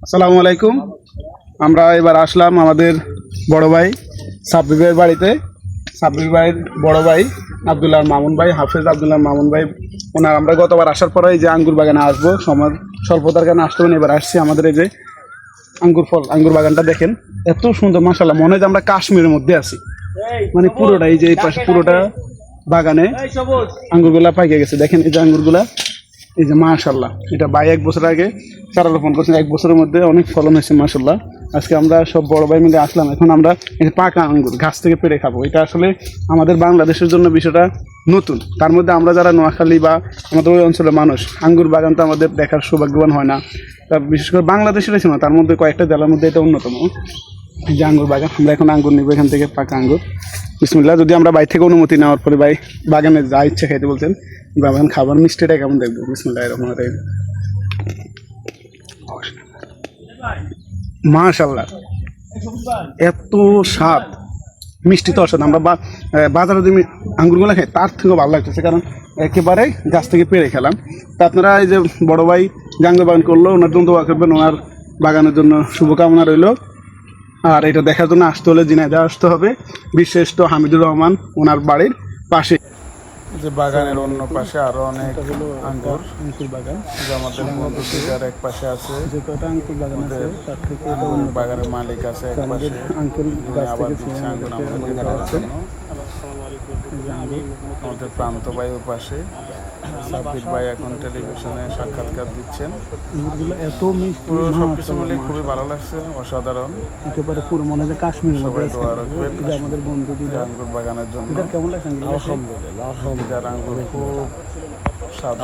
আসসালামু আলাইকুম। আমরা এবার আসলাম আমাদের বড় ভাই সাব্বিরের বাড়িতে। সাব্বির ভাইয়ের বড় ভাই আব্দুল্লাহ মামুন ভাই, হাফেজ আব্দুল্লাহ মামুন ভাই। ওনার আমরা গতবার আসার পরে এই যে আঙ্গুর বাগানে আসবো, সময় স্বল্পতার কারণে আসতে পারিনি। এবার আসছি। আমাদের এই যে আঙ্গুর বাগানটা দেখেন, এত সুন্দর মাশাআল্লাহ, মনে হয় যে আমরা কাশ্মীরের মধ্যে আছি। মানে পুরোটা এই যে এই পাশে পুরোটা বাগানে আঙ্গুরগুলা পাইকে গেছে। দেখেন এই যে আঙ্গুরগুলা, এই যে মাশাআল্লাহ, এটা ভাই 1 বছর আগে চারা রোপণ করছেন। 1 বছরের মধ্যে অনেক ফলন হয়েছে মাশাআল্লাহ। আজকে আমরা সব বড় ভাই মিলে আসলাম। এখন আমরা এই যে পাকা আঙ্গুর গাছ থেকে পেড়ে খাবো। এটা আসলে আমাদের বাংলাদেশের জন্য বিষয়টা নতুন। তার মধ্যে আমরা যারা নোয়াখালী বা আমাদের ওই অঞ্চলের মানুষ, আঙ্গুর বাগান তো আমাদের দেখার সৌভাগ্যবান হয় না। তার বিশেষ করে বাংলাদেশের ছিল না, তার মধ্যে কয়েকটা জেলার মধ্যে এটা অন্যতম। এই যে আঙ্গুর বাগান, আমরা এখন আঙ্গুর নিব এখান থেকে, পাকা আঙ্গুর। বিসমিল্লাহ। যদি আমরা বাইরে থেকে অনুমতি নেওয়ার পরে ভাই বাগানে যা ইচ্ছে খাইতে বলছেন, বাগান খাবার মিষ্টিটা কেমন দেখবো। বিসমিল্লাহির রহমানির রহিম। মাশাআল্লাহ, এত স্বাদ, মিষ্টি তো অসাধারণ। আমরা বাজারে যে আঙ্গুরগুলো খাই তার থেকেও ভালো লাগতেছে, কারণ একেবারে গাছ থেকে পেড়ে খেলাম। তা আপনারা এই যে বড় ভাই আঙ্গুর বাগান করলো, ওনার জন্য দোয়া করবেন, ওনার বাগানের জন্য শুভকামনা রইল। আর এটা দেখার জন্য আসতে হলে ঝিনাইদহ আসতে হবে, বিশেষত হামিদুর রহমান ওনার বাড়ির পাশে। যে বাগানের অন্য পাশে আরো অনেক আঙ্গুর বাগান, যে আমাদের বন্ধুদের এক পাশে আছে, যতটা আঙ্কুর বাগান আছে তার থেকে বাগানের মালিক আছে এক পাশে। আঙ্কুর আবার দিচ্ছে আঙ্গুর আমাদের খাওয়ার জন্য। আমাদের প্রান্ত ভাই ওর পাশে, সাব্বির ভাই এখন টেলিভিশনে সাক্ষাৎকার দিচ্ছেন। এত মিষ্টি, সবকিছু মিলে খুবই ভালো লাগছে, অসাধারণ। একেবারে পুরো মনে হয় কাশ্মীর। সবাই দোয়া রাখবেন আমাদের বন্ধুদের আঙ্গুর বাগানের জন্য। কেমন লাগছে? আলহামদুলিল্লাহ, আঙ্গুর খুব স্বাদ।